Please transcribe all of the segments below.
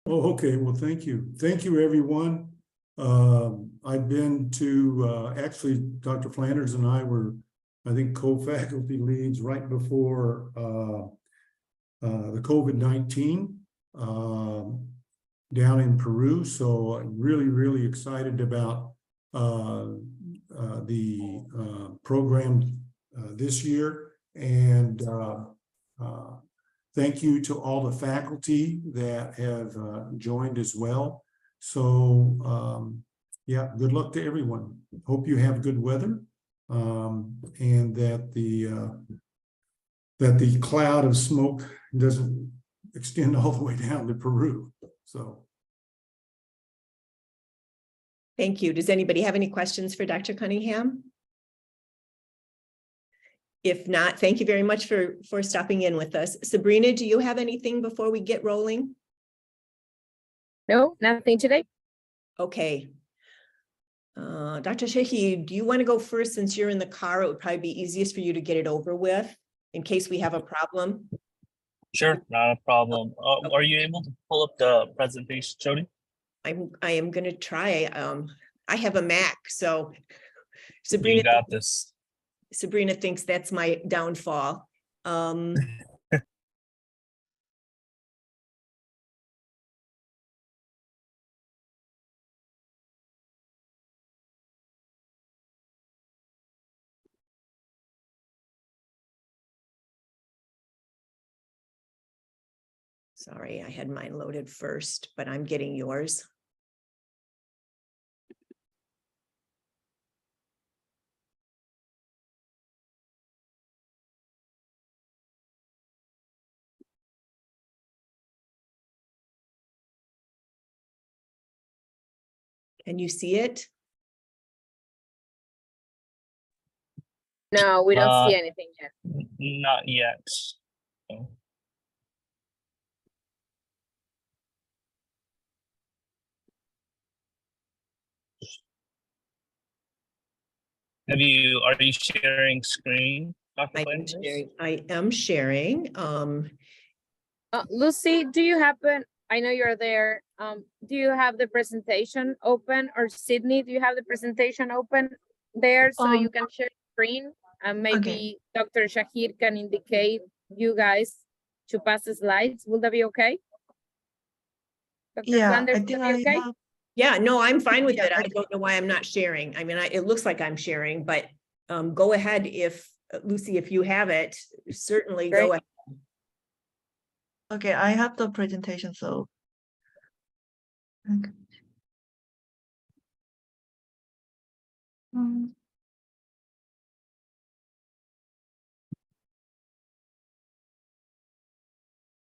Oh, okay. Well, thank you. Thank you, everyone. I've been to, actually, Dr. Flanders and I were, I think, co-faculty leads right before the COVID-19 down in Peru. So I'm really, really excited about the program this year. And thank you to all the faculty that have joined as well. So yeah, good luck to everyone. Hope you have good weather, and that the cloud of smoke doesn't extend all the way down to Peru. So. Thank you. Does anybody have any questions for Dr. Cunningham? If not, thank you very much for stopping in with us. Sabrina, do you have anything before we get rolling? No, nothing today. Okay. Dr. Shahid, do you want to go first since you're in the car? It would probably be easiest for you to get it over with in case we have a problem. Sure, not a problem. Are you able to pull up the presentation, Jody? I am going to try. I have a Mac, so Sabrina, you got this. Sabrina thinks that's my downfall. Sorry, I had mine loaded first, but I'm getting yours. Can you see it? No, we don't see anything yet. Not yet. No. Are you sharing screen, Dr. Flanders? I am sharing. Lucy, do you happen, I know you're there. Do you have the presentation open, or Sydney, do you have the presentation open there so you can share screen? And maybe Dr. Shahir can indicate you guys to pass the slides. Will that be okay? Dr. Flanders, I think okay? Yeah, no, I'm fine with it. I don't know why I'm not sharing. I mean, it looks like I'm sharing, but go ahead if, Lucy, if you have it, certainly go ahead. Okay, I have the presentation, so. Okay.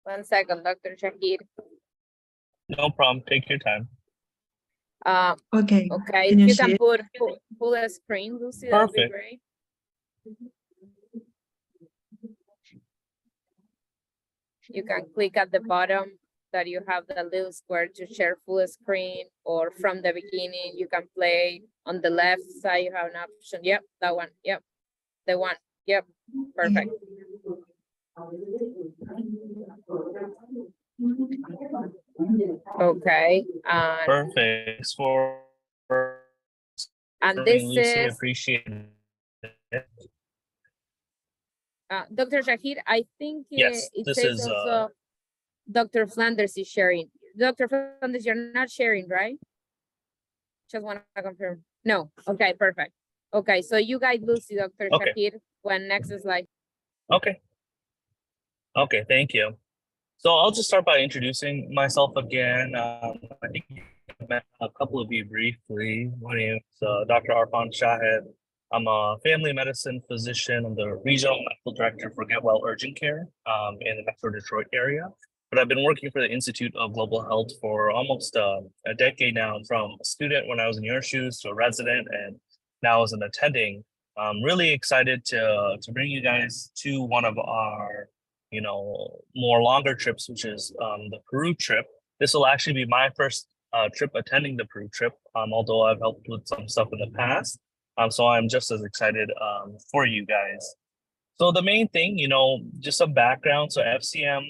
1 second, Dr. Shahir. No problem. Take your time. Okay. Okay, Can if you you see can it? put full screen, Lucy, that would be Perfect. great. You can click at the bottom that you have the little square to share full screen, or from the beginning you can play on the left side. You have an option. Yep, that one. Yep, the one. Yep, perfect. Okay. Perfect. And this Lucy, is appreciate it. Dr. Shahir. I think Yes, it this says is also Dr. Flanders is sharing. Dr. Flanders, you're not sharing, right? Just want to confirm. No. Okay, perfect. Okay, so you guys Lucy, Dr. Okay. Shahir, when next slide. Okay. Okay, thank you. So I'll just start by introducing myself again. I think I met a couple of you briefly. My name is Dr. Arfan Shahed. I'm a family medicine physician. I'm the regional medical director for Get Well Urgent Care in the Metro Detroit area. But I've been working for the Institute of Global Health for almost a decade now, from a student when I was in your shoes to a resident, and now as an attending. I'm really excited to bring you guys to one of our more longer trips, which is the Peru trip. This will actually be my first trip attending the Peru trip, although I've helped with some stuff in the past. So I'm just as excited for you guys. So the main thing, just some background. So FCM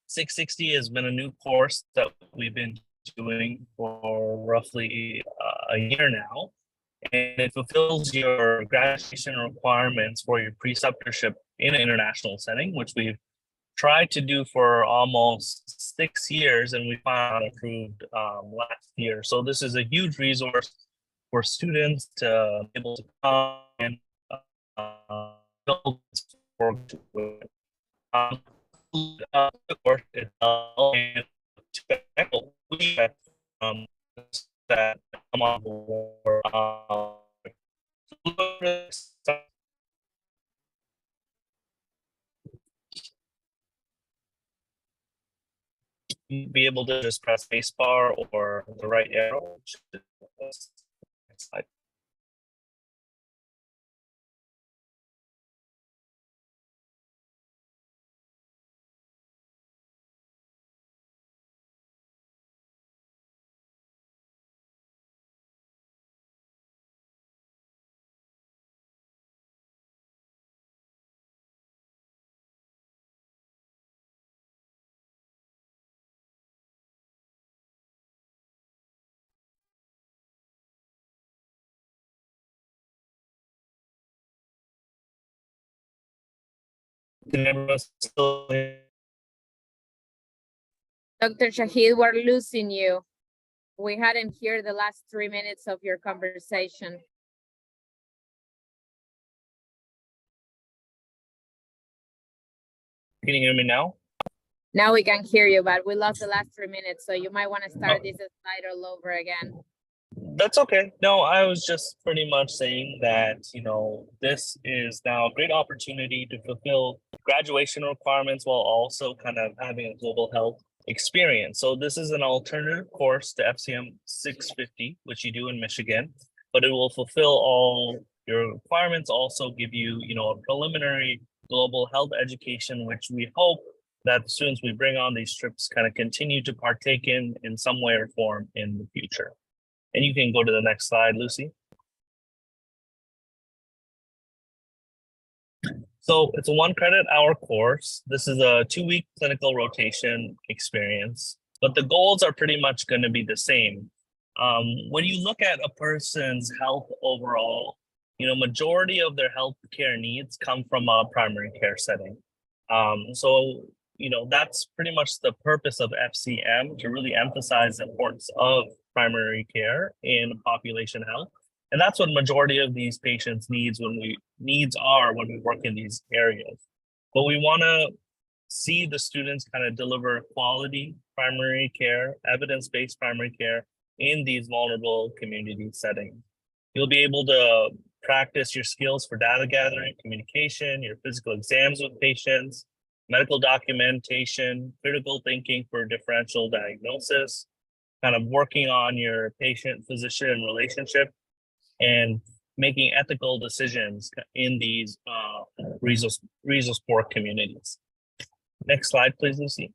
660 has been a new course that we've been doing for roughly a year now, and it fulfills your graduation requirements for your preceptorship in an international setting, which we've tried to do for almost 6 years, and we finally approved last year. So this is a huge resource for students to be able to come and build this work with. The course itself and to tackle that come on board. Be able to just press spacebar or the right arrow. Next slide. Can everyone still hear? Dr. Shahid, we're losing you. We hadn't heard the last 3 minutes of your conversation. Can you hear me now? Now we can hear you, but we lost the last 3 minutes, so you might want to start this slide all over again. That's okay. No, I was just pretty much saying that, this is now a great opportunity to fulfill graduation requirements while also kind of having a global health experience. So this is an alternative course to FCM 650, which you do in Michigan, but it will fulfill all your requirements, also give you, a preliminary global health education, which we hope that the students we bring on these trips kind of continue to partake in some way or form in the future. And you can go to the next slide, Lucy. So it's a 1 credit hour course. This is a 2-week clinical rotation experience, but the goals are pretty much going to be the same. When you look at a person's health overall, majority of their healthcare needs come from a primary care setting. So that's pretty much the purpose of FCM, to really emphasize the importance of primary care in population health. And that's what majority of these patients when we work in these areas. But we want to see the students kind of deliver quality primary care, evidence-based primary care in these vulnerable community settings. You'll be able to practice your skills for data gathering, communication, your physical exams with patients, medical documentation, critical thinking for differential diagnosis, kind of working on your patient-physician relationship, and making ethical decisions in these resource poor communities. Next slide, please, Lucy.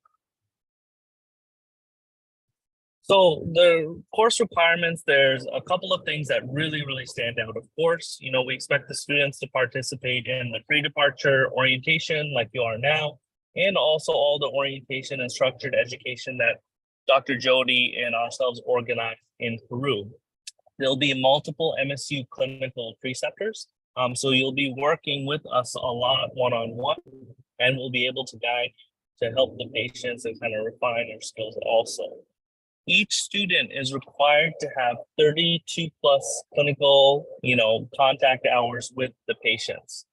So the course requirements, there's a couple of things that really, really stand out. Of course, we expect the students to participate in the pre-departure orientation like you are now, and also all the orientation and structured education that Dr. Jody and ourselves organize in Peru. There'll be multiple MSU clinical preceptors. So you'll be working with us a lot one-on-one, and we'll be able to guide to help the patients and kind of refine their skills also. Each student is required to have 32 plus clinical, contact hours with the patients.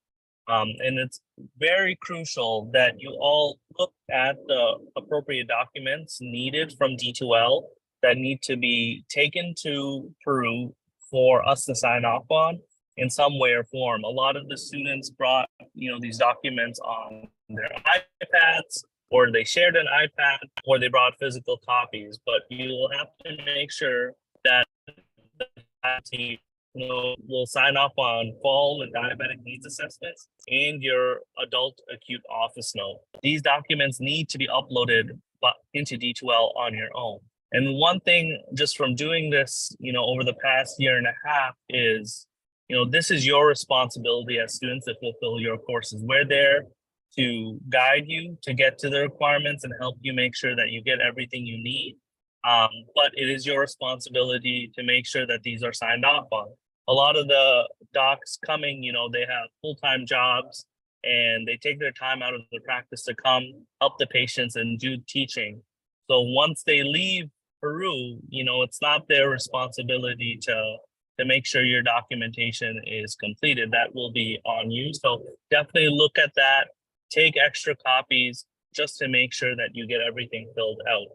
And it's very crucial that you all look at the appropriate documents needed from D2L that need to be taken to Peru for us to sign off on in some way or form. A lot of the students brought, these documents on their iPads, or they shared an iPad, or they brought physical copies, but you'll have to make sure that the team will sign off on fall and diabetic needs assessments and your adult acute office note. These documents need to be uploaded into D2L on your own. And one thing just from doing this, over the past year and a half is, this is your responsibility as students to fulfill your courses. We're there to guide you to get to the requirements and help you make sure that you get everything you need. But it is your responsibility to make sure that these are signed off on. A lot of the docs coming, they have full-time jobs and they take their time out of the practice to come help the patients and do teaching. So once they leave Peru, it's not their responsibility to make sure your documentation is completed. That will be on you. So definitely look at that, take extra copies just to make sure that you get everything filled out.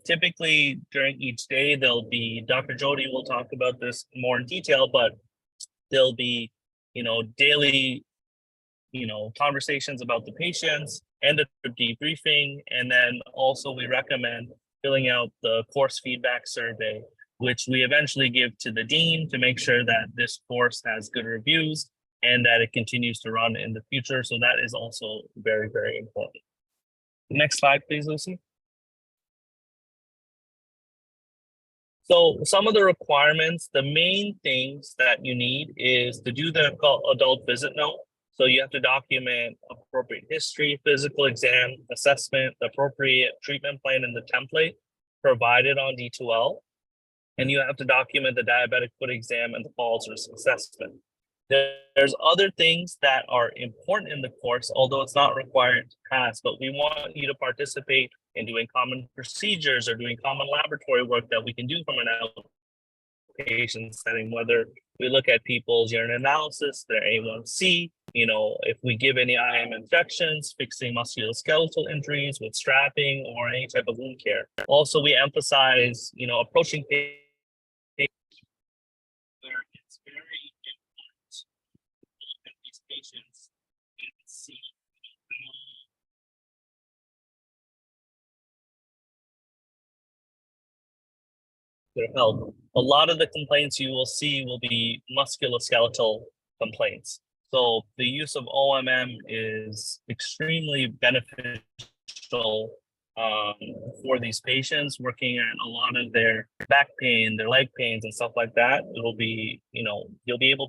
Typically during each day, there'll be, Dr. Jody will talk about this more in detail, but there'll be, daily, conversations about the patients and the debriefing. And then also we recommend filling out the course feedback survey, which we eventually give to the dean to make sure that this course has good reviews and that it continues to run in the future. So that is also very, very important. Next slide, please, Lucy. So some of the requirements, the main things that you need is to do the adult visit note. So you have to document appropriate history, physical exam, assessment, the appropriate treatment plan, and the template provided on D2L. And you have to document the diabetic foot exam and the falls risk assessment. There's other things that are important in the course, although it's not required to pass, but we want you to participate in doing common procedures or doing common laboratory work that we can do from an outpatient setting, whether we look at people's urine analysis, their A1C, if we give any IM injections, fixing musculoskeletal injuries with strapping or any type of wound care. Also, we emphasize, approaching patients where it's very important to look at these patients and see their health. A lot of the complaints you will see will be musculoskeletal complaints. So the use of OMM is extremely beneficial for these patients, working at a lot of their back pain, their leg pains and stuff like that. It'll be, you'll be able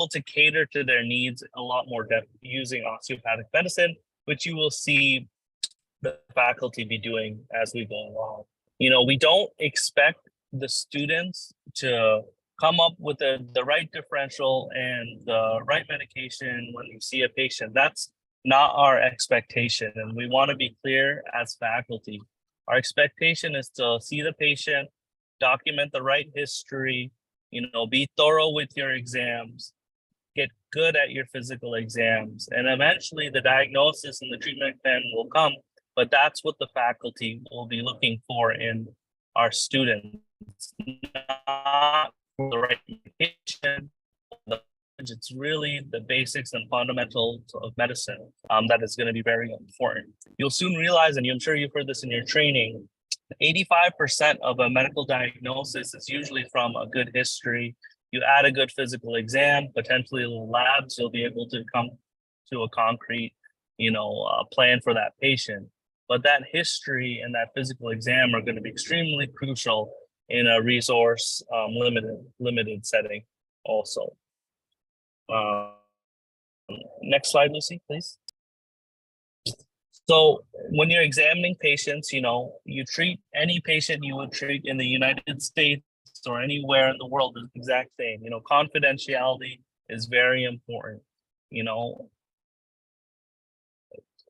to cater to their needs a lot more depth using osteopathic medicine, which you will see the faculty be doing as we go along. We don't expect the students to come up with the right differential and the right medication when you see a patient. That's not our expectation. And we want to be clear as faculty. Our expectation is to see the patient, document the right history, be thorough with your exams, get good at your physical exams, and eventually the diagnosis and the treatment plan will come. But that's what the faculty will be looking for in our students, not the right medication. It's really the basics and fundamentals of medicine that is going to be very important. You'll soon realize, and I'm sure you've heard this in your training, 85% of a medical diagnosis is usually from a good history. You add a good physical exam, potentially a little labs, you'll be able to come to a concrete, plan for that patient. But that history and that physical exam are going to be extremely crucial in a resource limited setting also. Next slide, Lucy, please. So when you're examining patients, you treat any patient you would treat in the United States or anywhere in the world is the exact same. Confidentiality is very important.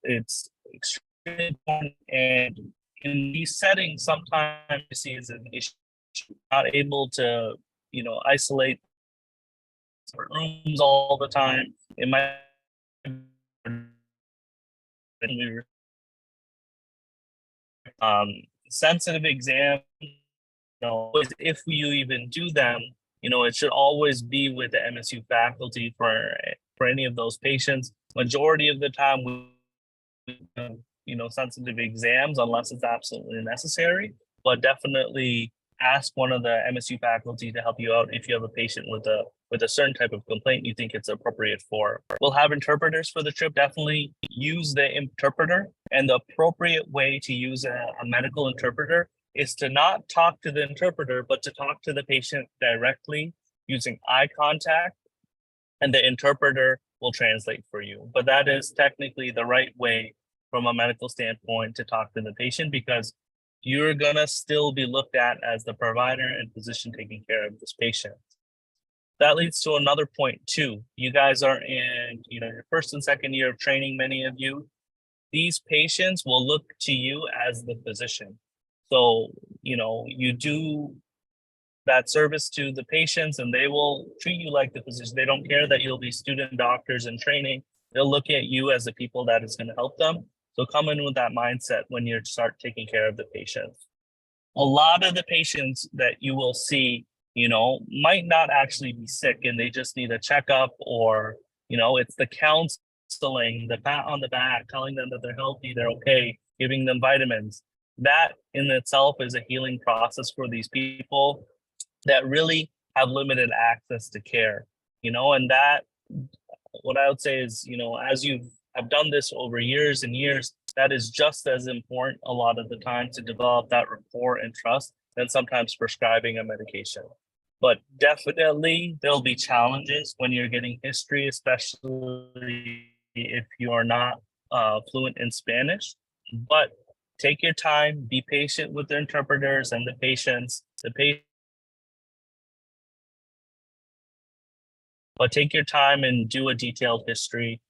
It's extremely important, and in these settings, sometimes you see is an issue, not able to, isolate rooms all the time. It might sensitive exam, if you even do them, it should always be with the MSU faculty for any of those patients. Majority of the time, sensitive exams unless it's absolutely necessary, but definitely ask one of the MSU faculty to help you out if you have a patient with a certain type of complaint you think it's appropriate for. We'll have interpreters for the trip. Definitely use the interpreter, and the appropriate way to use a medical interpreter is to not talk to the interpreter, but to talk to the patient directly using eye contact, and the interpreter will translate for you. But that is technically the right way from a medical standpoint to talk to the patient, because you're gonna still be looked at as the provider and physician taking care of this patient. That leads to another point too. You guys are in, your first and second year of training, many of you. These patients will look to you as the physician. So, you do that service to the patients and they will treat you like the physician. They don't care that you'll be student doctors in training. They'll look at you as the people that is going to help them. So come in with that mindset when you start taking care of the patients. A lot of the patients that you will see, might not actually be sick and they just need a checkup, or, it's the counseling, the pat on the back, telling them that they're healthy, they're okay, giving them vitamins. That in itself is a healing process for these people that really have limited access to care, and that, what I would say is, as you have done this over years and years, that is just as important a lot of the time to develop that rapport and trust than sometimes prescribing a medication. But definitely there'll be challenges when you're getting history, especially if you are not fluent in Spanish. But take your time, be patient with the interpreters and the patients. But take your time and do a detailed history,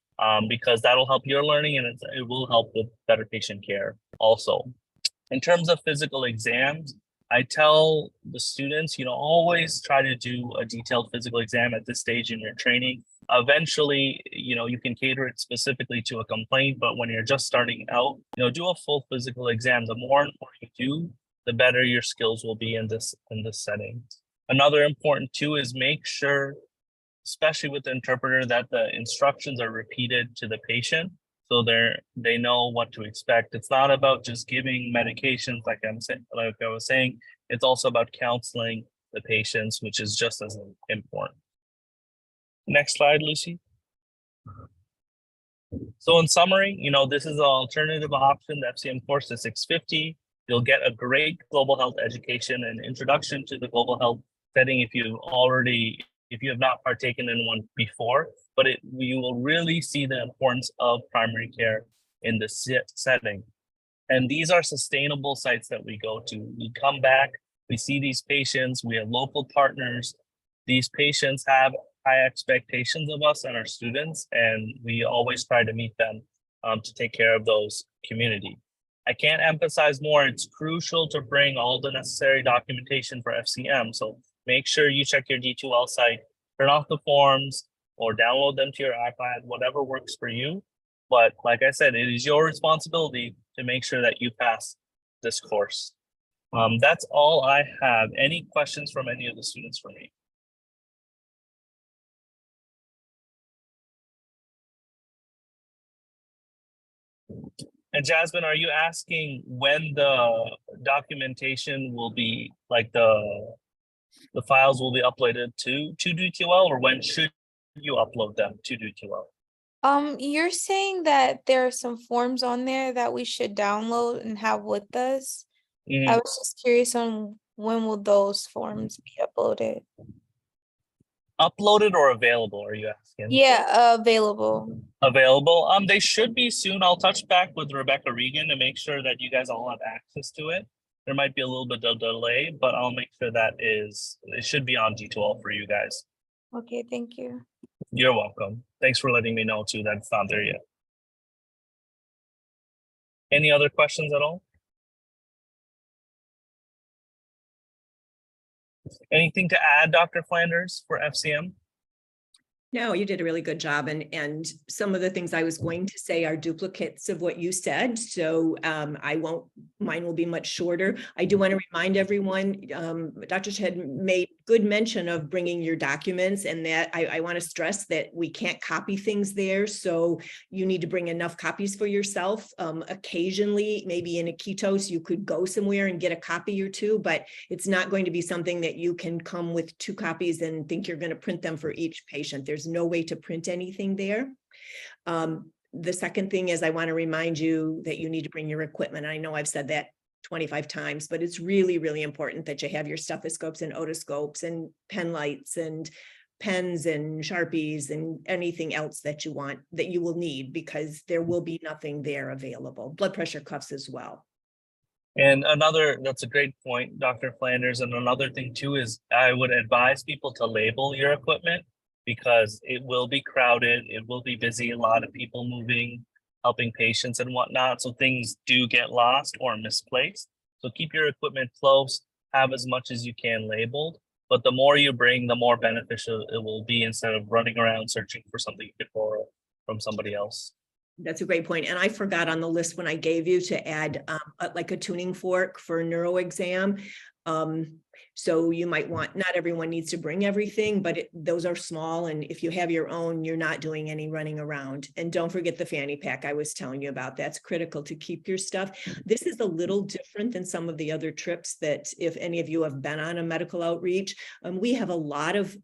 because that'll help your learning and it will help with better patient care also. In terms of physical exams, I tell the students, always try to do a detailed physical exam at this stage in your training. Eventually, you can cater it specifically to a complaint, but when you're just starting out, do a full physical exam. The more and more you do, the better your skills will be in this setting. Another important too is make sure, especially with the interpreter, that the instructions are repeated to the patient so they know what to expect. It's not about just giving medications like I was saying. It's also about counseling the patients, which is just as important. Next slide, Lucy. So in summary, this is an alternative option. The FCM course is $650. You'll get a great global health education and introduction to the global health setting if you have not partaken in one before, but you will really see the importance of primary care in this setting. And these are sustainable sites that we go to. We come back, we see these patients, we have local partners. These patients have high expectations of us and our students, and we always try to meet them to take care of those community. I can't emphasize more, it's crucial to bring all the necessary documentation for FCM. So make sure you check your D2L site, turn off the forms or download them to your iPad, whatever works for you. But like I said, it is your responsibility to make sure that you pass this course. That's all I have. Any questions from any of the students for me? And Jasmine, are you asking when the documentation will be, like the files will be uploaded to D2L, or when should you upload them to D2L? You're saying that there are some forms on there that we should download and have with us. I was just curious on when will those forms be uploaded? Uploaded or available, are you asking? Yeah, available. Available. They should be soon. I'll touch back with Rebecca Regan to make sure that you guys all have access to it. There might be a little bit of delay, but I'll make sure that it should be on D2L for you guys. Okay, thank you. You're welcome. Thanks for letting me know too that it's not there yet. Any other questions at all? Anything to add, Dr. Flanders, for FCM? No, you did a really good job. And some of the things I was going to say are duplicates of what you said. So mine will be much shorter. I do want to remind everyone, Dr. Shedd made good mention of bringing your documents, and that I want to stress that we can't copy things there. So you need to bring enough copies for yourself. Occasionally, maybe in a Iquitos, you could go somewhere and get a copy or two, but it's not going to be something that you can come with 2 copies and think you're going to print them for each patient. There's no way to print anything there. The second thing is I want to remind you that you need to bring your equipment. I know I've said that 25 times, but it's really, really important that you have your stethoscopes and otoscopes and pen lights and pens and Sharpies and anything else that you want, that you will need, because there will be nothing there available. Blood pressure cuffs as well. And that's a great point, Dr. Flanders. And another thing too is I would advise people to label your equipment, because it will be crowded, it will be busy, a lot of people moving, helping patients and whatnot. So things do get lost or misplaced. So keep your equipment close, have as much as you can labeled, but the more you bring, the more beneficial it will be, instead of running around searching for something you could borrow from somebody else. That's a great point. And I forgot on the list when I gave you to add like a tuning fork for a neuro exam. So you might want, not everyone needs to bring everything, but those are small. And if you have your own, you're not doing any running around. And don't forget the fanny pack I was telling you about. That's critical to keep your stuff. This is a little different than some of the other trips that, if any of you have been on a medical outreach, we have a lot of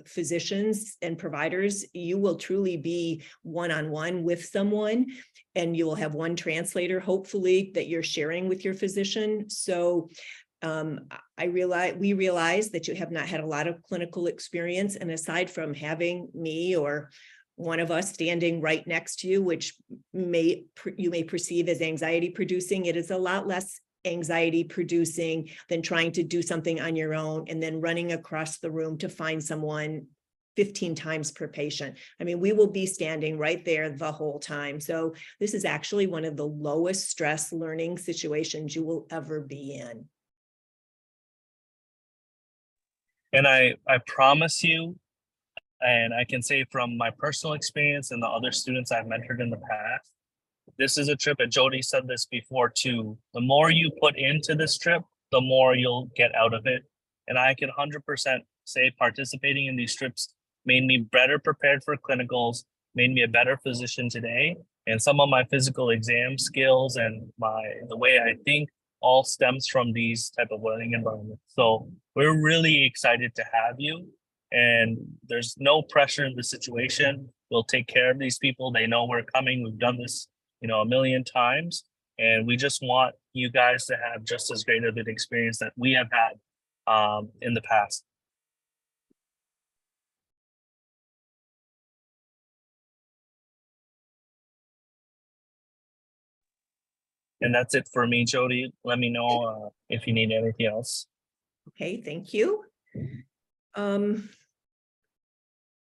physicians and providers. You will truly be one-on-one with someone, and you will have one translator, hopefully, that you're sharing with your physician. So we realize that you have not had a lot of clinical experience, and aside from having me or one of us standing right next to you, which you may perceive as anxiety producing, it is a lot less anxiety producing than trying to do something on your own and then running across the room to find someone 15 times per patient. I mean, we will be standing right there the whole time. So this is actually one of the lowest stress learning situations you will ever be in. And I promise you, and I can say from my personal experience and the other students I've mentored in the past, this is a trip, and Jody said this before too, the more you put into this trip, the more you'll get out of it. And I can 100% say participating in these trips made me better prepared for clinicals, made me a better physician today. And some of my physical exam skills and the way I think all stems from these type of learning environments. So we're really excited to have you, and there's no pressure in the situation. We'll take care of these people. They know we're coming. We've done this, a million times, and we just want you guys to have just as great of an experience that we have had in the past. And that's it for me, Jody. Let me know if you need anything else. Okay, thank you.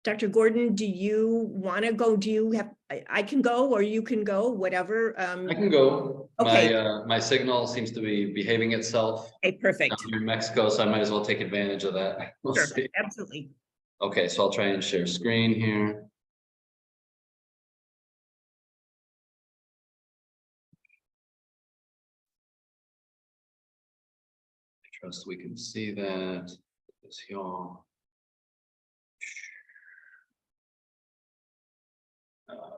Dr. Gordon, do you want to go? Do you have, I can go or you can go, whatever. I can go. Okay. My signal seems to be behaving itself. Okay, perfect. Down here in Mexico, so I might as well take advantage of that. We'll Sure, see. absolutely. Okay, so I'll try and share screen here. I trust we can see that. This here.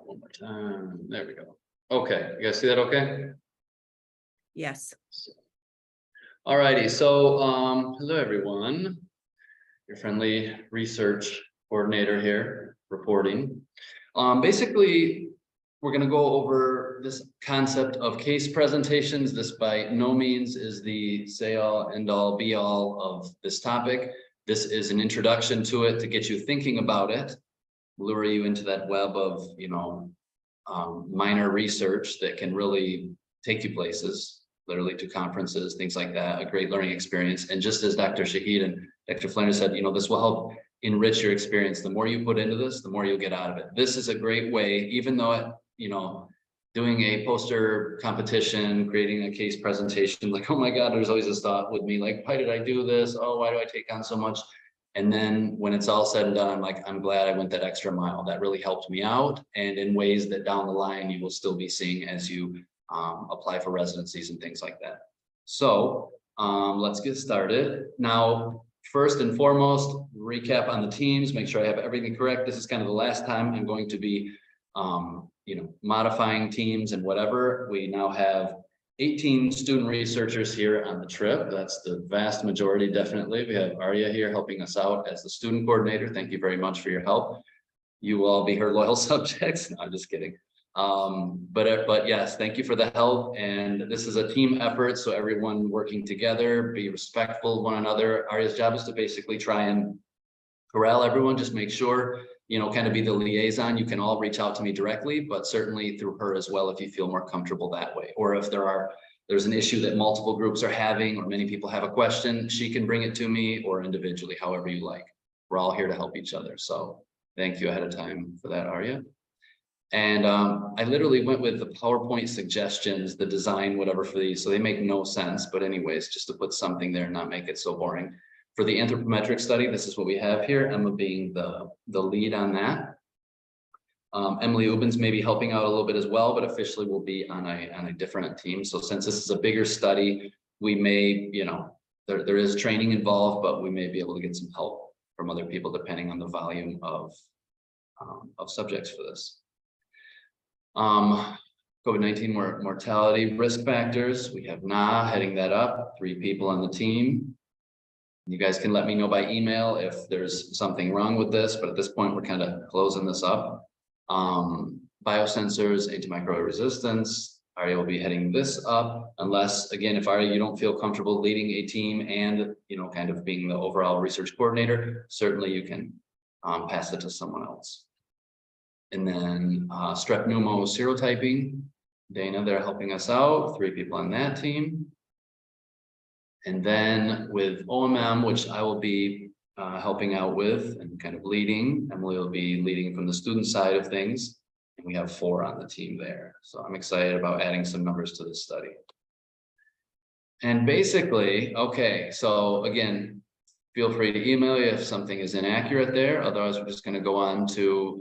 One more time. There we go. Okay, you guys see that okay? Yes. All righty, so hello everyone. Your friendly research coordinator here reporting. Basically, we're going to go over this concept of case presentations. This by no means is the say all end all be all of this topic. This is an introduction to it to get you thinking about it, lure you into that web of, minor research that can really take you places, literally to conferences, things like that, a great learning experience. And just as Dr. Shahid and Dr. Flanders said, this will help enrich your experience. The more you put into this, the more you'll get out of it. This is a great way, even though, doing a poster competition, creating a case presentation, like, oh my God, there's always this thought with me, like, why did I do this? Oh, why do I take on so much? And then when it's all said and done, I'm like, I'm glad I went that extra mile. That really helped me out. And in ways that down the line, you will still be seeing as you apply for residencies and things like that. So let's get started. Now, first and foremost, recap on the teams, make sure I have everything correct. This is kind of the last time I'm going to be, modifying teams and whatever. We now have 18 student researchers here on the trip. That's the vast majority, definitely. We have Arya here helping us out as the student coordinator. Thank you very much for your help. You will all be her loyal subjects. No, I'm just kidding. But yes, thank you for the help. And this is a team effort, so everyone working together, be respectful of one another. Arya's job is to basically try and corral everyone, just make sure, you know, kind of be the liaison. You can all reach out to me directly, but certainly through her as well if you feel more comfortable that way. Or if there's an issue that multiple groups are having, or many people have a question, she can bring it to me, or individually, however you like. We're all here to help each other. So thank you ahead of time for that, Arya. And I literally went with the PowerPoint suggestions, the design, whatever for these. So they make no sense, but anyways, just to put something there and not make it so boring. For the anthropometric study, this is what we have here, Emma being the lead on that. Emily Ubens may be helping out a little bit as well, but officially will be on a different team. So since this is a bigger study, we may, you know, there is training involved, but we may be able to get some help from other people depending on the volume of subjects for this. COVID-19 mortality risk factors. We have Na heading that up, 3 people on the team. You guys can let me know by email if there's something wrong with this, but at this point, we're kind of closing this up. Biosensors, antimicrobial resistance. Arya will be heading this up, unless, again, if Arya, you don't feel comfortable leading a team and, you know, kind of being the overall research coordinator, certainly you can pass it to someone else. And then strep pneumo serotyping. Dana, they're helping us out, 3 people on that team. And then with OMM, which I will be helping out with and kind of leading, Emily will be leading from the student side of things. And we have 4 on the team there. So I'm excited about adding some numbers to this study. And basically, okay, so again, feel free to email you if something is inaccurate there. Otherwise, we're just going to go on to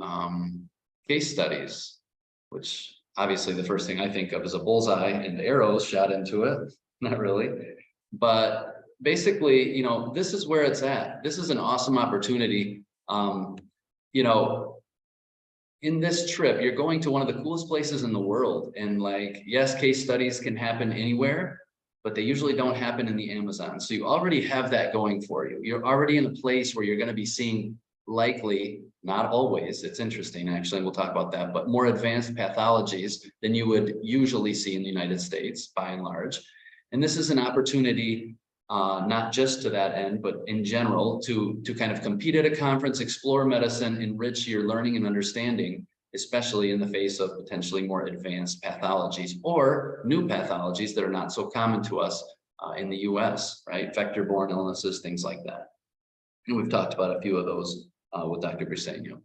case studies, which obviously the first thing I think of is a bullseye and arrows shot into it. Not really. But basically, you know, this is where it's at. This is an awesome opportunity. You know, in this trip, you're going to one of the coolest places in the world. And like, yes, case studies can happen anywhere, but they usually don't happen in the Amazon. So you already have that going for you. You're already in a place where you're going to be seeing, likely, not always, it's interesting actually, and we'll talk about that, but more advanced pathologies than you would usually see in the United States by and large. And this is an opportunity, not just to that end, but in general, to kind of compete at a conference, explore medicine, enrich your learning and understanding, especially in the face of potentially more advanced pathologies or new pathologies that are not so common to us in the US, right? Vector-borne illnesses, things like that. And we've talked about a few of those with Dr. Briseño.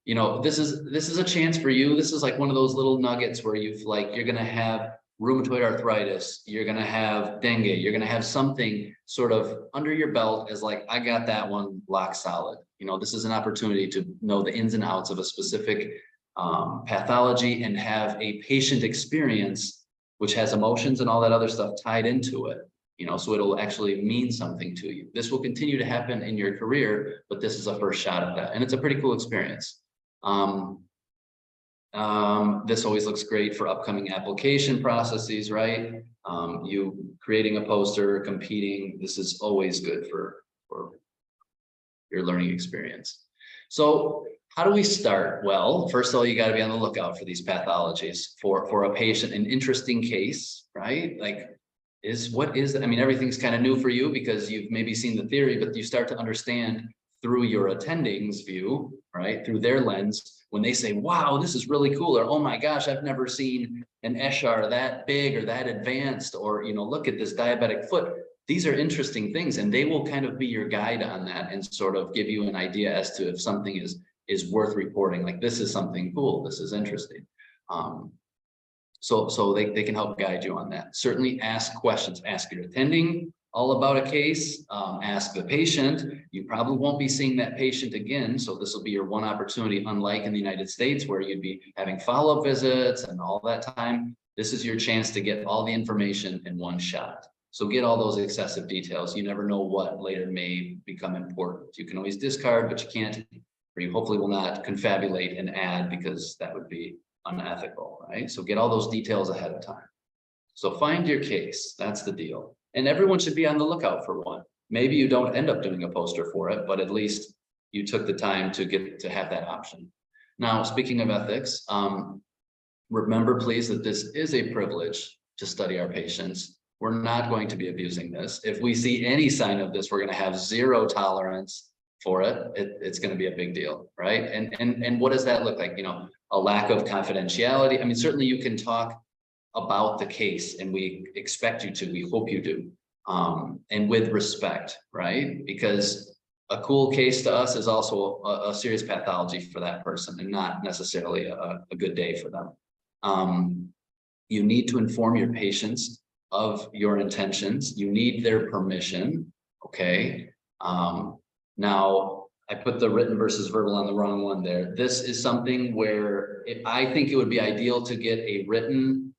You know, this is a chance for you. This is like one of those little nuggets where you're going to have rheumatoid arthritis, you're going to have dengue, you're going to have something sort of under your belt as like, I got that one lock solid. You know, this is an opportunity to know the ins and outs of a specific pathology and have a patient experience, which has emotions and all that other stuff tied into it. You know, so it'll actually mean something to you. This will continue to happen in your career, but this is a first shot at that. And it's a pretty cool experience. This always looks great for upcoming application processes, right? You creating a poster, competing, this is always good for your learning experience. So how do we start? Well, first of all, you got to be on the lookout for these pathologies for a patient, an interesting case, right? Like, I mean, everything's kind of new for you because you've maybe seen the theory, but you start to understand through your attending's view, right? Through their lens, when they say, wow, this is really cool, or, oh my gosh, I've never seen an Eshar that big or that advanced, or, you know, look at this diabetic foot. These are interesting things, and they will kind of be your guide on that and sort of give you an idea as to if something is worth reporting. Like, this is something cool, this is interesting. So they can help guide you on that. Certainly ask questions, ask your attending all about a case, ask the patient. You probably won't be seeing that patient again. So this will be your one opportunity, unlike in the United States where you'd be having follow-up visits and all that time. This is your chance to get all the information in one shot. So get all those excessive details. You never know what later may become important. You can always discard, but you can't, or you hopefully will not confabulate and add, because that would be unethical, right? So get all those details ahead of time. So find your case, that's the deal. And everyone should be on the lookout for one. Maybe you don't end up doing a poster for it, but at least you took the time to get to have that option. Now, speaking of ethics, remember please that this is a privilege to study our patients. We're not going to be abusing this. If we see any sign of this, we're going to have zero tolerance for it, it's going to be a big deal, right? And what does that look like? You know, a lack of confidentiality. I mean, certainly you can talk about the case, and we expect you to, we hope you do, and with respect, right? Because a cool case to us is also a serious pathology for that person, and not necessarily a good day for them. You need to inform your patients of your intentions. You need their permission, okay? Now, I put the written versus verbal on the wrong one there. This is something where I think it would be ideal to get a written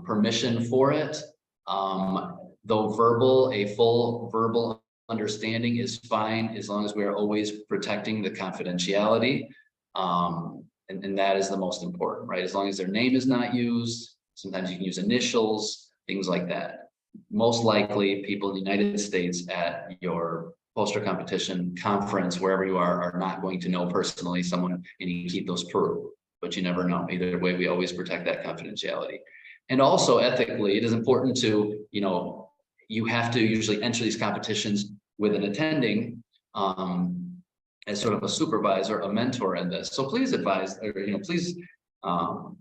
permission for it. Though verbal, a full verbal understanding is fine as long as we are always protecting the confidentiality. And that is the most important, right? As long as their name is not used, sometimes you can use initials, things like that. Most likely people in the United States at your poster competition conference, wherever you are not going to know personally someone in Iquitos, Peru, but you never know. Either way, we always protect that confidentiality. And also ethically, it is important to, you know, you have to usually enter these competitions with an attending as sort of a supervisor, a mentor in this. So please advise, or, you know, please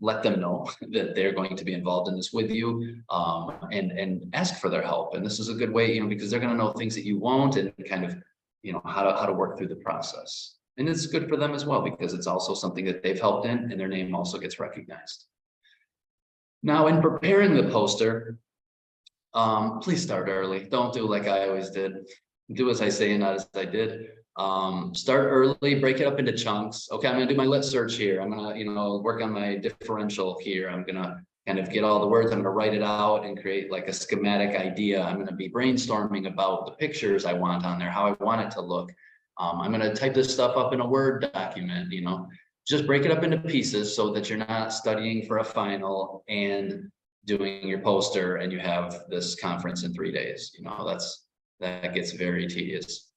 let them know that they're going to be involved in this with you, and ask for their help. And this is a good way, you know, because they're going to know things that you won't, and kind of, you know, how to work through the process. And it's good for them as well, because it's also something that they've helped in, and their name also gets recognized. Now, in preparing the poster, please start early. Don't do like I always did. Do as I say and not as I did. Start early, break it up into chunks. Okay, I'm gonna do my lit search here. I'm gonna, you know, work on my differential here. I'm gonna kind of get all the words. I'm gonna write it out and create like a schematic idea. I'm gonna be brainstorming about the pictures I want on there, how I want it to look. I'm gonna type this stuff up in a Word document, you know, just break it up into pieces so that you're not studying for a final and doing your poster and you have this conference in 3 days. You know, that gets very tedious.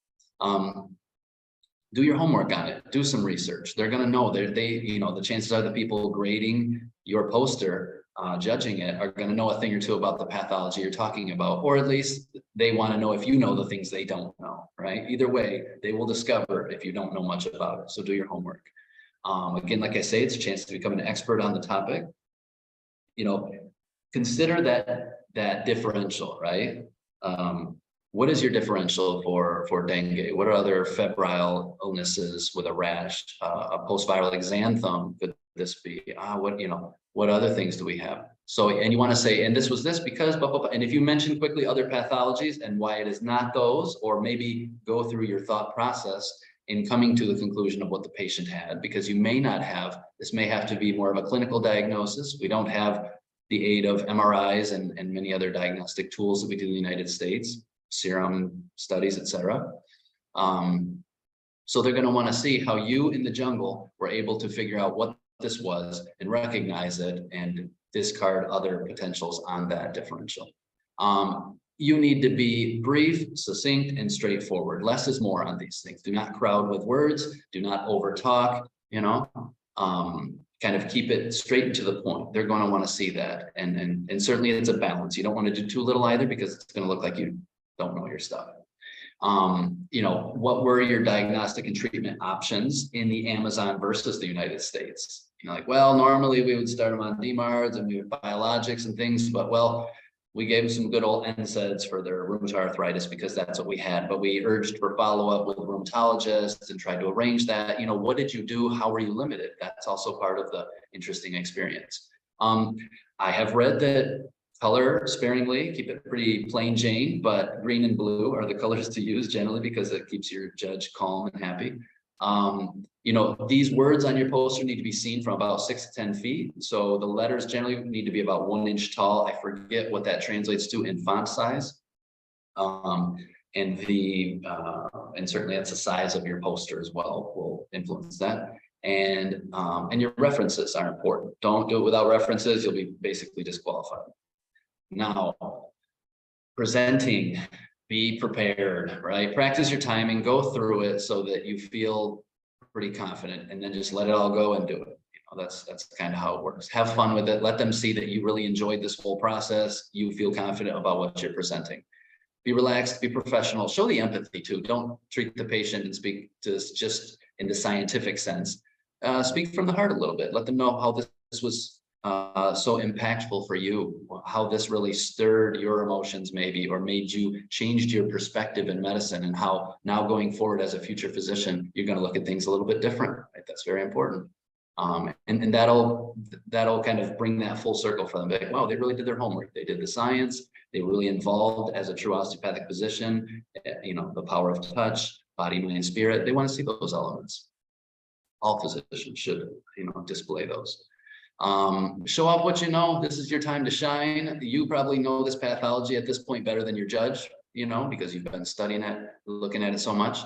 Do your homework on it. Do some research. They're going to know you know, the chances are the people grading your poster, judging it, are going to know a thing or two about the pathology you're talking about, or at least they want to know if you know the things they don't know, right? Either way, they will discover if you don't know much about it. So do your homework. Again, like I say, it's a chance to become an expert on the topic. You know, consider that differential, right? What is your differential for dengue? What are other febrile illnesses with a rash? A post-viral exanthem, could this be? What other things do we have? So, and you want to say, and this was this because, blah, blah, blah. And if you mention quickly other pathologies and why it is not those, or maybe go through your thought process in coming to the conclusion of what the patient had, because you may not have, this may have to be more of a clinical diagnosis. We don't have the aid of MRIs and many other diagnostic tools that we do in the United States, serum studies, etc. So they're going to want to see how you in the jungle were able to figure out what this was and recognize it and discard other potentials on that differential. You need to be brief, succinct, and straightforward. Less is more on these things. Do not crowd with words. Do not over talk, you know. Kind of keep it straight and to the point. They're going to want to see that. And certainly it's a balance. You don't want to do too little either, because it's going to look like you don't know your stuff. You know, what were your diagnostic and treatment options in the Amazon versus the United States? You know, like, well, normally we would start them on DMARDs and we would biologics and things, but well, we gave them some good old NSAIDs for their rheumatoid arthritis because that's what we had, but we urged for follow-up with rheumatologists and tried to arrange that. You know, what did you do? How were you limited? That's also part of the interesting experience. I have read that color sparingly, keep it pretty plain Jane, but green and blue are the colors to use generally because it keeps your judge calm and happy. You know, these words on your poster need to be seen from about 6 to 10 feet. So the letters generally need to be about 1 inch tall. I forget what that translates to in font size. And certainly that's the size of your poster as well will influence that. And your references are important. Don't do it without references. You'll be basically disqualified. Now, presenting, be prepared, right? Practice your timing, go through it so that you feel pretty confident, and then just let it all go and do it. You know, that's kind of how it works. Have fun with it. Let them see that you really enjoyed this whole process. You feel confident about what you're presenting. be relaxed, be professional, show the empathy too. Don't treat the patient and speak to this just in the scientific sense. Speak from the heart a little bit. Let them know how this was so impactful for you, how this really stirred your emotions maybe, or made you changed your perspective in medicine, and how now going forward as a future physician, you're going to look at things a little bit different, right? That's very important. And that'll kind of bring that full circle for them. Like, wow, they really did their homework. They did the science. They were really involved as a true osteopathic physician, you know, the power of touch, body, mind, spirit. They want to see those elements. All physicians should, you know, display those. Show off what you know. This is your time to shine. You probably know this pathology at this point better than your judge, you know, because you've been studying it, looking at it so much.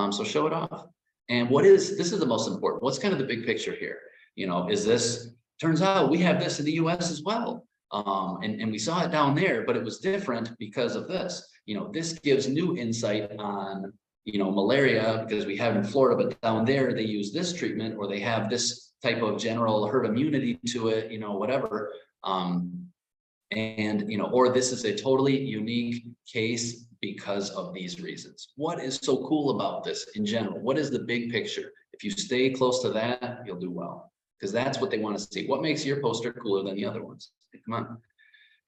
So show it off. And this is the most important. What's kind of the big picture here? You know, is this, turns out we have this in the US as well. And we saw it down there, but it was different because of this. You know, this gives new insight on, you know, malaria, because we have in Florida, but down there they use this treatment, or they have this type of general herd immunity to it, you know, whatever. And, you know, or this is a totally unique case because of these reasons. What is so cool about this in general? What is the big picture? If you stay close to that, you'll do well, because that's what they want to see. What makes your poster cooler than the other ones? Come on.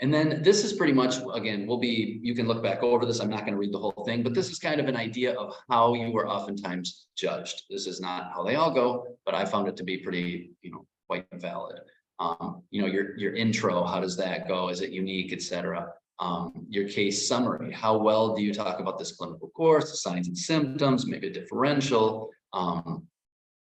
And then this is pretty much, again, you can look back over this. I'm not going to read the whole thing, but this is kind of an idea of how you were oftentimes judged. This is not how they all go, but I found it to be pretty, you know, quite valid. You know, your intro, how does that go? Is it unique, etc.? Your case summary, how well do you talk about this clinical course, the signs and symptoms, maybe a differential,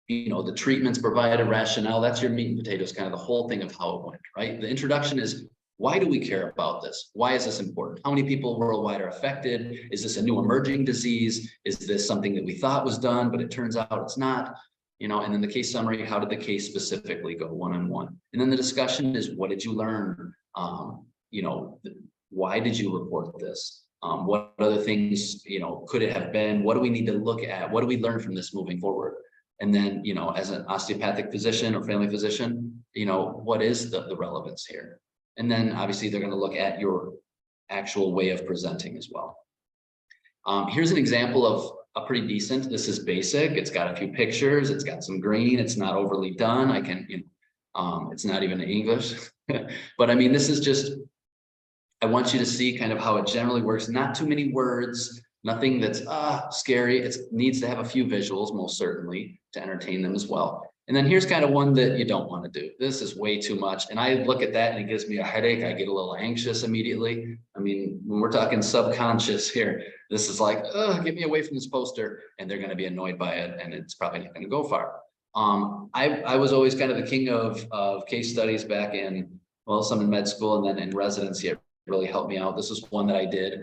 you know, the treatments provided, rationale. That's your meat and potatoes, kind of the whole thing of how it went, right? The introduction is, why do we care about this? Why is this important? How many people worldwide are affected? Is this a new emerging disease? Is this something that we thought was done, but it turns out it's not? You know, and then the case summary, how did the case specifically go one-on-one? And then the discussion is, what did you learn? You know, why did you report this? What other things, you know, could it have been? What do we need to look at? What do we learn from this moving forward? And then, you know, as an osteopathic physician or family physician, you know, what is the relevance here? And then obviously they're going to look at your actual way of presenting as well. Here's an example of a pretty decent, this is basic. It's got a few pictures. It's got some green. It's not overly done. I can, you know, it's not even in English, but I mean, this is just, I want you to see kind of how it generally works. Not too many words, nothing that's scary. It needs to have a few visuals, most certainly, to entertain them as well. And then here's kind of one that you don't want to do. This is way too much. And I look at that and it gives me a headache. I get a little anxious immediately. I mean, when we're talking subconscious here, this is like, get me away from this poster, and they're going to be annoyed by it, and it's probably not going to go far. I was always kind of the king of case studies back in, well, some in med school and then in residency. It really helped me out. This is one that I did.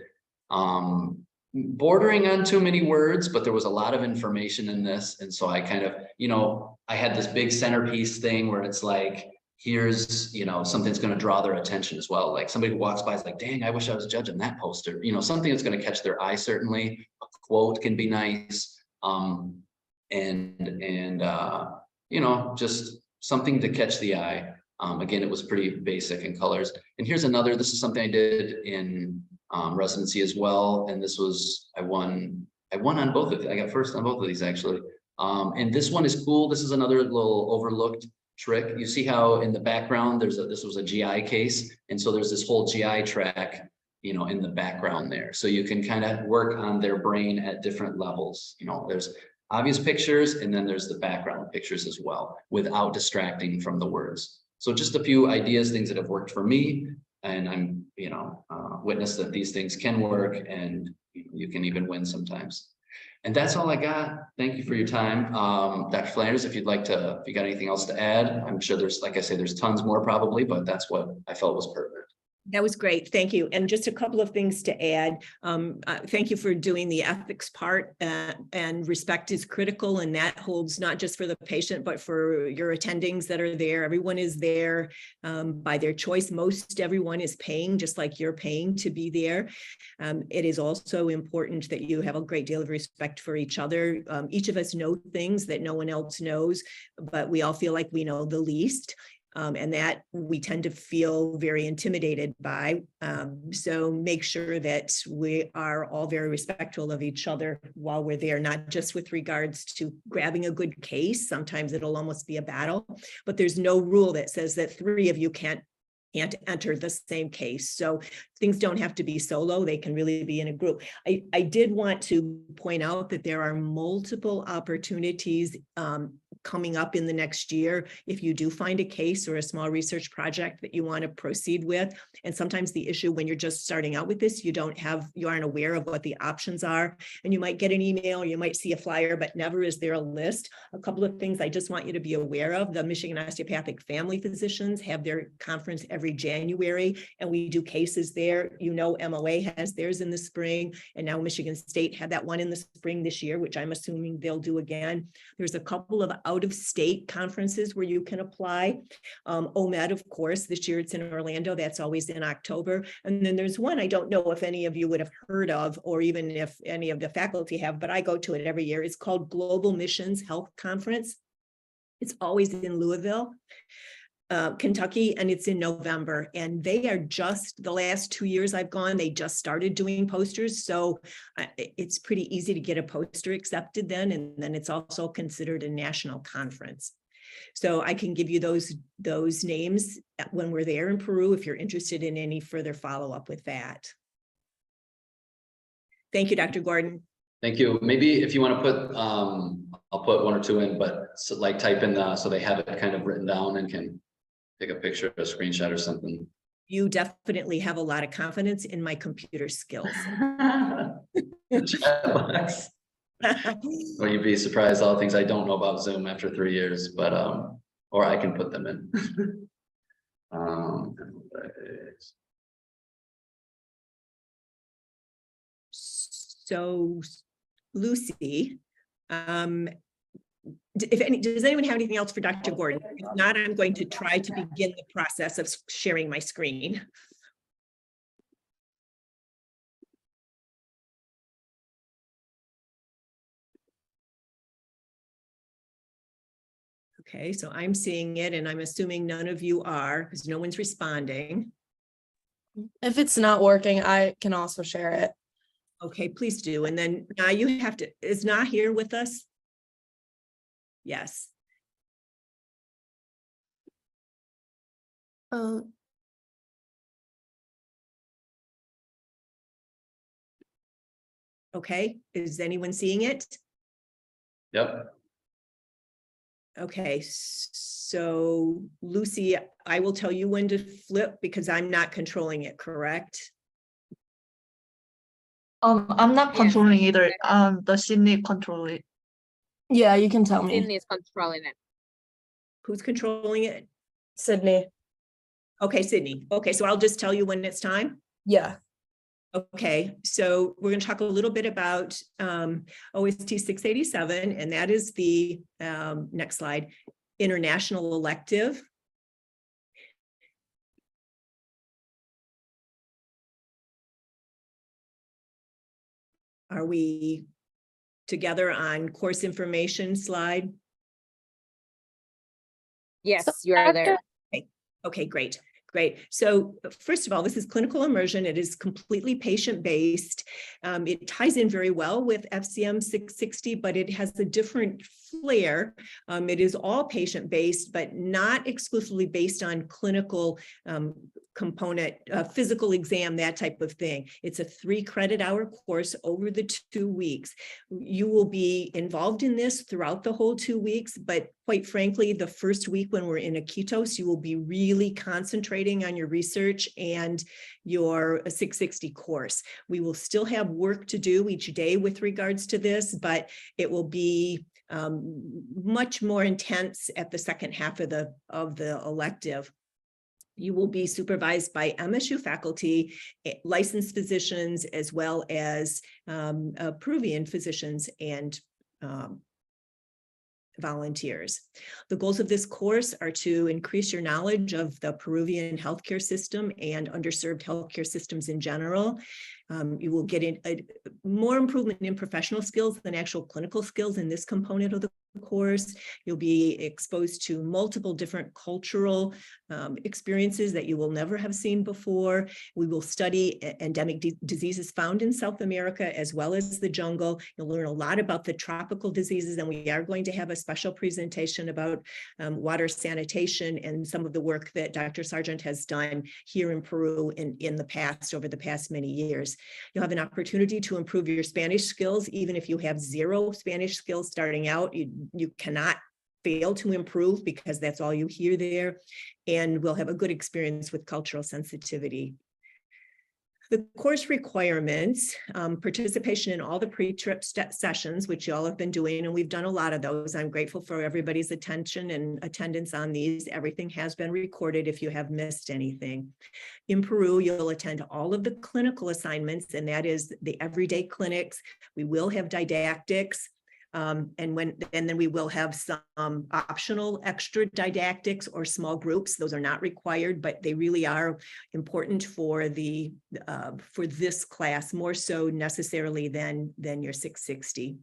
Bordering on too many words, but there was a lot of information in this. And so I kind of, you know, I had this big centerpiece thing where it's like, here's, you know, something's going to draw their attention as well. Like somebody who walks by is like, dang, I wish I was judging that poster. You know, something that's going to catch their eye, certainly. A quote can be nice. You know, just something to catch the eye. Again, it was pretty basic in colors. And here's another, this is something I did in residency as well. And this was, I won on both of them. I got first on both of these actually. And this one is cool. This is another little overlooked trick. You see how in the background, this was a GI case. And so there's this whole GI track, you know, in the background there. So you can kind of work on their brain at different levels. You know, there's obvious pictures and then there's the background pictures as well, without distracting from the words. So just a few ideas, things that have worked for me. And I'm, you know, witness that these things can work, and you can even win sometimes. And that's all I got. Thank you for your time. Dr. Flanders, if you got anything else to add, I'm sure there's, like I say, there's tons more probably, but that's what I felt was pertinent. That was great. Thank you. And just a couple of things to add. Thank you for doing the ethics part, and respect is critical. And that holds not just for the patient, but for your attendings that are there. Everyone is there by their choice. Most everyone is paying, just like you're paying to be there. It is also important that you have a great deal of respect for each other. Each of us know things that no one else knows, but we all feel like we know the least. And that we tend to feel very intimidated by. So make sure that we are all very respectful of each other while we're there, not just with regards to grabbing a good case. Sometimes it'll almost be a battle, but there's no rule that says that 3 of you can't enter the same case. So things don't have to be solo. They can really be in a group. I did want to point out that there are multiple opportunities coming up in the next year. If you do find a case or a small research project that you want to proceed with, and sometimes the issue when you're just starting out with this, you aren't aware of what the options are, and you might get an email, or you might see a flyer, but never is there a list. A couple of things I just want you to be aware of: the Michigan Osteopathic Family Physicians have their conference every January, and we do cases there. You know, MOA has theirs in the spring, and now Michigan State had that one in the spring this year, which I'm assuming they'll do again. There's a couple of out-of-state conferences where you can apply. OMED, of course, this year it's in Orlando. That's always in October. And then there's one I don't know if any of you would have heard of, or even if any of the faculty have, but I go to it every year. It's called Global Missions Health Conference. It's always in Louisville, Kentucky, and it's in November. And they are just, the last 2 years I've gone, they just started doing posters. So it's pretty easy to get a poster accepted then. And then it's also considered a national conference. So I can give you those names when we're there in Peru, if you're interested in any further follow-up with that. Thank you, Dr. Gordon. Thank you. Maybe if you want to put, I'll put 1 or 2 in, but so like type in so they have it kind of written down and can take a picture, a screenshot or something. You definitely have a lot of confidence in my computer skills. Or you'd be surprised all the things I don't know about Zoom after 3 years, but or I can put them in. So Lucy, does anyone have anything else for Dr. Gordon? If not, I'm going to try to begin the process of sharing my screen. Okay, so I'm seeing it, and I'm assuming none of you are, because no one's responding. If it's not working, I can also share it. Okay, please do. And then now you have to, is Na here with us? Yes. Okay, is anyone seeing it? Yep. Okay, so Lucy, I will tell you when to flip because I'm not controlling it, correct? I'm not Yes. controlling either. The Sydney control it. Yeah, you can tell me. Sydney is controlling it. Who's controlling it? Sydney. Okay, Sydney. Okay, so I'll just tell you when it's time. Yeah. Okay, so we're going to talk a little bit about OST 687, and that is the next slide, international elective. Are we together on course information slide? Yes, So you are there. Okay, great. Great. So first of all, this is clinical immersion. It is completely patient-based. It ties in very well with FCM 660, but it has a different flair. It is all patient-based, but not exclusively based on clinical component, physical exam, that type of thing. It's a 3-credit-hour course over the 2 weeks. You will be involved in this throughout the whole 2 weeks, but quite frankly, the first week when we're in Iquitos, you will be really concentrating on your research and your 660 course. We will still have work to do each day with regards to this, but it will be much more intense at the second half of the elective. You will be supervised by MSU faculty, licensed physicians, as well as Peruvian physicians and volunteers. The goals of this course are to increase your knowledge of the Peruvian healthcare system and underserved healthcare systems in general. You will get more improvement in professional skills than actual clinical skills in this component of the course. You'll be exposed to multiple different cultural experiences that you will never have seen before. We will study endemic diseases found in South America as well as the jungle. You'll learn a lot about the tropical diseases, and we are going to have a special presentation about water sanitation and some of the work that Dr. Sargent has done here in Peru in the past, over the past many years. You'll have an opportunity to improve your Spanish skills. Even if you have zero Spanish skills starting out, you cannot fail to improve because that's all you hear there. And we'll have a good experience with cultural sensitivity. The course requirements, participation in all the pre-trip sessions, which you all have been doing, and we've done a lot of those. I'm grateful for everybody's attention and attendance on these. Everything has been recorded if you have missed anything. In Peru, you'll attend all of the clinical assignments, and that is the everyday clinics. We will have didactics. And then we will have some optional extra didactics or small groups. Those are not required, but they really are important for this class, more so necessarily than your 660.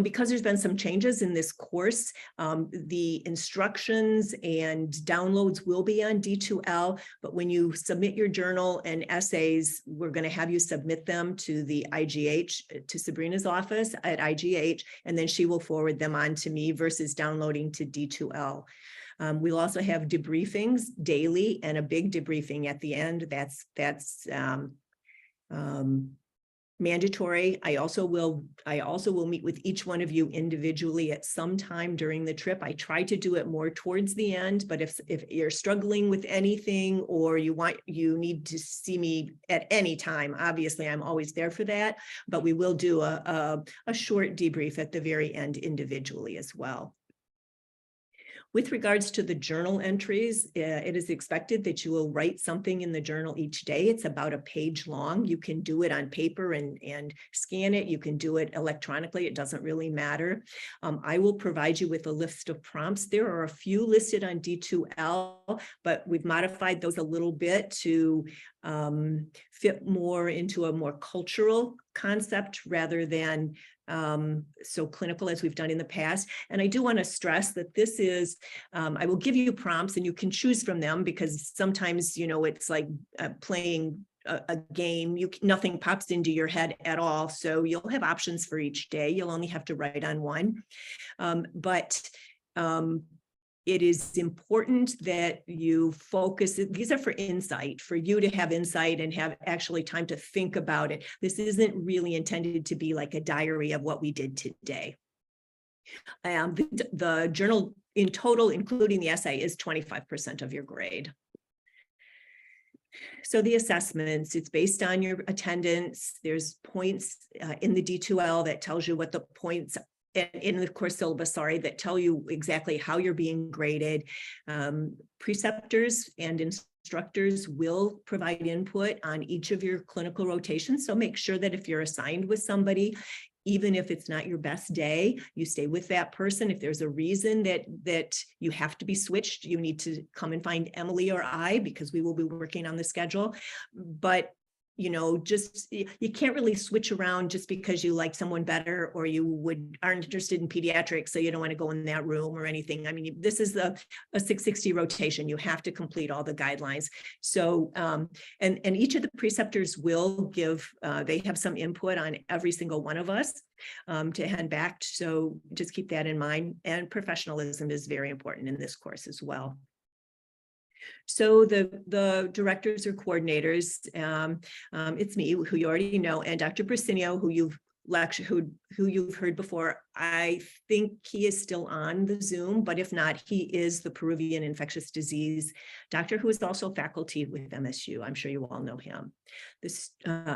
Because there's been some changes in this course, the instructions and downloads will be on D2L, but when you submit your journal and essays, we're going to have you submit them to the IGH, to Sabrina's office at IGH, and then she will forward them on to me versus downloading to D2L. We'll also have debriefings daily and a big debriefing at the end. That's mandatory. I also will meet with each one of you individually at some time during the trip. I try to do it more towards the end, but if you're struggling with anything or you need to see me at any time, obviously I'm always there for that, but we will do a short debrief at the very end individually as well. With regards to the journal entries, it is expected that you will write something in the journal each day. It's about a page long. You can do it on paper and scan it. You can do it electronically. It doesn't really matter. I will provide you with a list of prompts. There are a few listed on D2L, but we've modified those a little bit to fit more into a more cultural concept rather than so clinical as we've done in the past. And I do want to stress that this is, I will give you prompts and you can choose from them, because sometimes, it's like playing a game, nothing pops into your head at all. So you'll have options for each day. You'll only have to write on one. It is important that you focus. These are for insight, for you to have insight and have actually time to think about it. This isn't really intended to be like a diary of what we did today. The journal in total, including the essay, is 25% of your grade. So the assessments, it's based on your attendance. There's points in the D2L that tells you what the points in the course syllabus, that tell you exactly how you're being graded. Preceptors and instructors will provide input on each of your clinical rotations. So make sure that if you're assigned with somebody, even if it's not your best day, you stay with that person. If there's a reason that you have to be switched, you need to come and find Emily or I, because we will be working on the schedule. But just you can't really switch around just because you like someone better or aren't interested in pediatrics, so you don't want to go in that room or anything. I mean, this is a 660 rotation. You have to complete all the guidelines. So and each of the preceptors will give, they have some input on every single one of us to hand back. So just keep that in mind. And professionalism is very important in this course as well. So the directors or coordinators, it's me, who you already know, and Dr. Brasinio, who you've heard before. I think he is still on the Zoom, but if not, he is the Peruvian infectious disease doctor who is also faculty with MSU. I'm sure you all know him.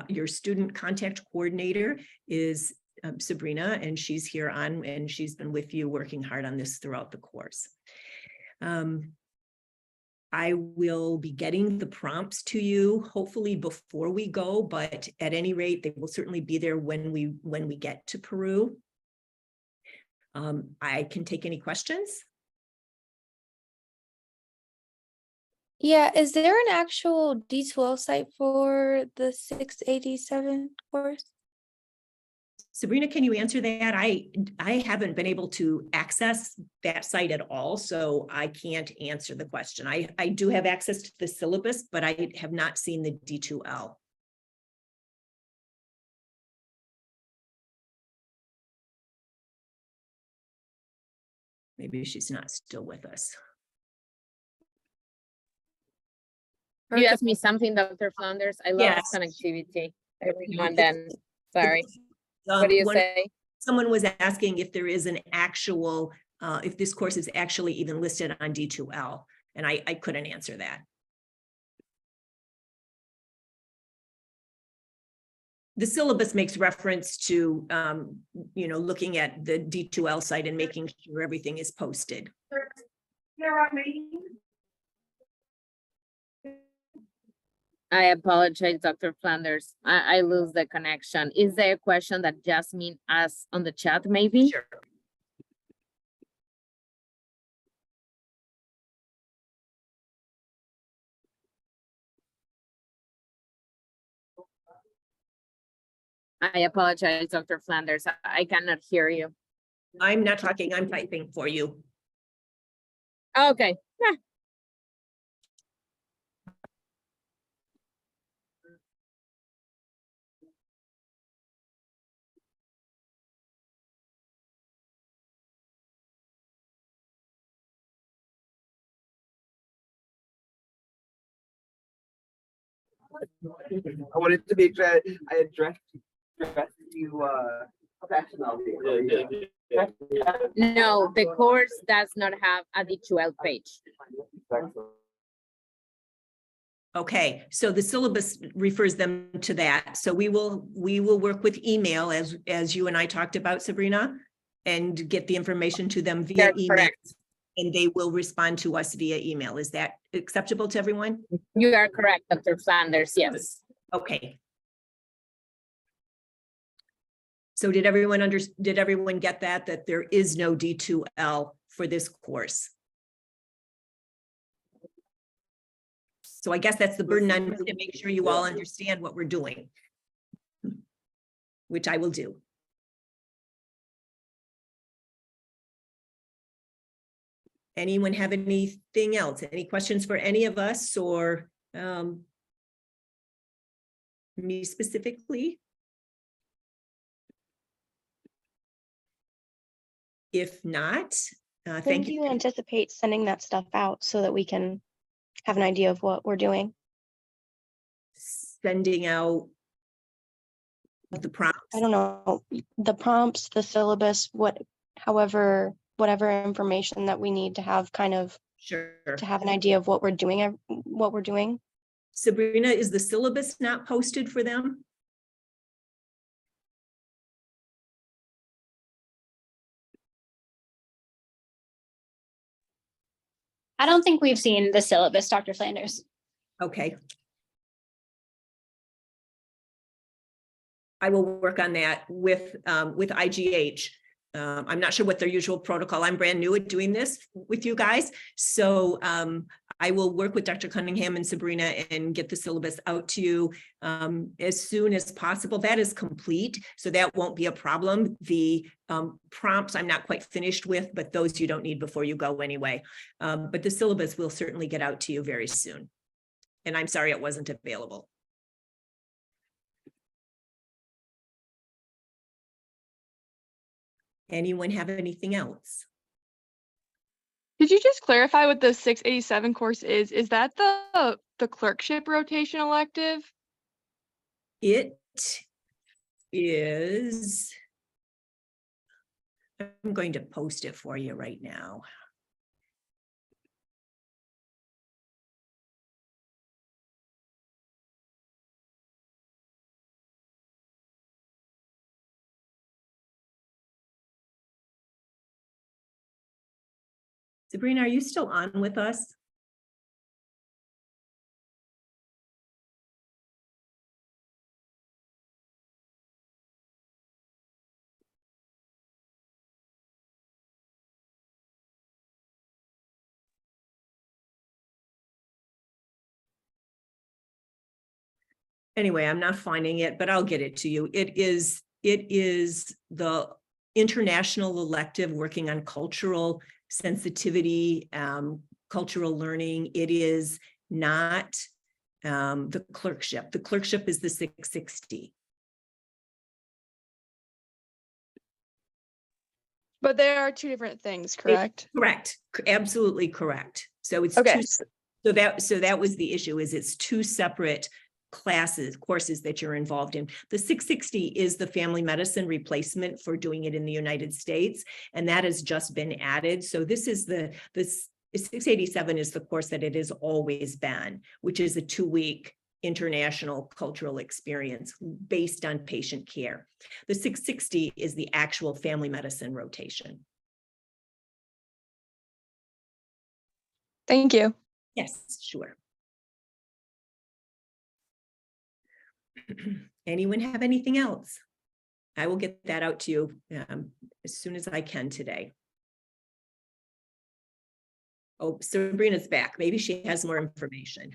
Your student contact coordinator is Sabrina, and she's here and she's been with you working hard on this throughout the course. I will be getting the prompts to you hopefully before we go, but at any rate, they will certainly be there when we get to Peru. I can take any questions. Yeah, is there an actual D2L site for the 687 course? Sabrina, can you answer that? I haven't been able to access that site at all, so I can't answer the question. I do have access to the syllabus, but I have not seen the D2L. Maybe she's not still with us. You asked me something, Dr. Flanders. I lost Yes. connectivity every now and then. Sorry. Um, What do you one- say? Someone was asking if there is an actual, if this course is actually even listed on D2L, and I couldn't answer that. The syllabus makes reference to, looking at the D2L site and making sure everything is posted. I apologize, Dr. Flanders. I lose the connection. Is there a question that Jasmine asked on the chat, maybe? Sure. I apologize, Dr. Flanders. I cannot hear you. I'm not talking, I'm typing for you. Okay. Yeah. I wanted to make sure I addressed you professionally. No, the course does not have a D2L page. Okay, so the syllabus refers them to that. So we will work with email as you and I talked about, Sabrina, and get the information to them via That's email. correct. And they will respond to us via email. Is that acceptable to everyone? You are correct, Dr. Flanders. Yes. Okay. So did everyone get that there is no D2L for this course? So I guess that's the burden on me to make sure you all understand what we're doing, which I will do. Anyone have anything else? Any questions for any of us or me specifically? If not, When thank do you. you anticipate sending that stuff out so that we can have an idea of what we're doing? Sending out the prompts. I don't know, the prompts, the syllabus, whatever information that we need to have Sure. to have an idea of what we're doing, Sabrina, is the syllabus not posted for them? I don't think we've seen the syllabus, Dr. Flanders. Okay. I will work on that with IGH. I'm not sure what their usual protocol. I'm brand new at doing this with you guys. So I will work with Dr. Cunningham and Sabrina and get the syllabus out to you as soon as possible. That is complete, so that won't be a problem. The prompts I'm not quite finished with, but those you don't need before you go anyway. But the syllabus will certainly get out to you very soon. And I'm sorry it wasn't available. Anyone have anything else? Could you just clarify what the 687 course is? Is that the clerkship rotation elective? It is. I'm going to post it for you right now. Sabrina, are you still on with us? Anyway, I'm not finding it, but I'll get it to you. It is It is the international elective working on cultural sensitivity, cultural learning. It is not the clerkship. The clerkship is the 660. But there are two different things, correct? Correct. Absolutely correct. So it's Okay. so that was the issue, is it's two separate courses that you're involved in. The 660 is the family medicine replacement for doing it in the United States, and that has just been added. So this is this 687 is the course that it has always been, which is a 2-week international cultural experience based on patient care. The 660 is the actual family medicine rotation. Thank you. Yes, sure. Anyone have anything else? I will get that out to you as soon as I can today. Oh, Sabrina's back. Maybe she has more information.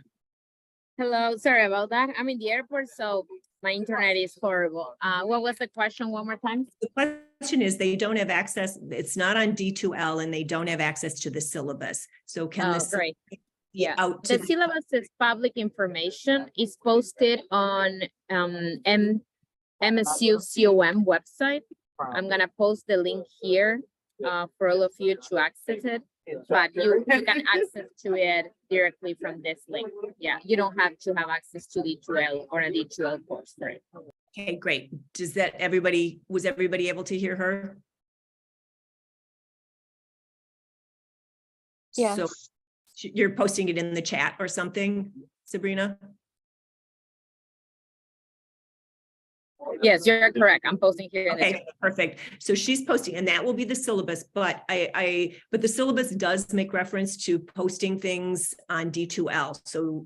Hello, sorry about that. I'm in the airport, so my internet is horrible. What was the question one more time? The question is, they don't have access, it's not on D2L, and they don't have access to the syllabus. So can this Great. be out to The syllabus is public information. It's posted on MSU COM website. I'm gonna post the link here for all of you to access it. But you can access to it directly from this link. Yeah, you don't have to have access to D2L or a D2L course for it. Okay, great. Was everybody able to hear her? Yes. So you're posting it in the chat or something, Sabrina? Yes, you're correct. I'm posting here in the Okay, chat. perfect. So she's posting, and that will be the syllabus, but but the syllabus does make reference to posting things on D2L.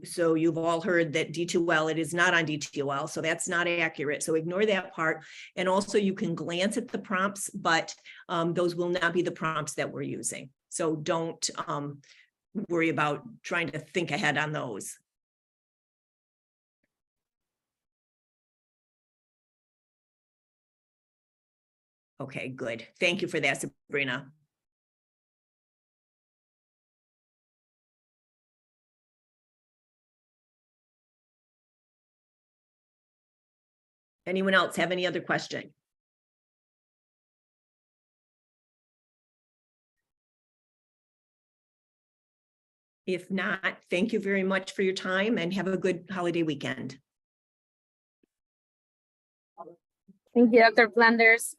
So you've all heard that D2L, it is not on D2L, so that's not accurate. So ignore that part. And also you can glance at the prompts, but those will not be the prompts that we're using. So don't worry about trying to think ahead on those. Okay, good. Thank you for that, Sabrina. Anyone else have any other question? If not, thank you very much for your time and have a good holiday weekend. Thank you, Dr. Flanders.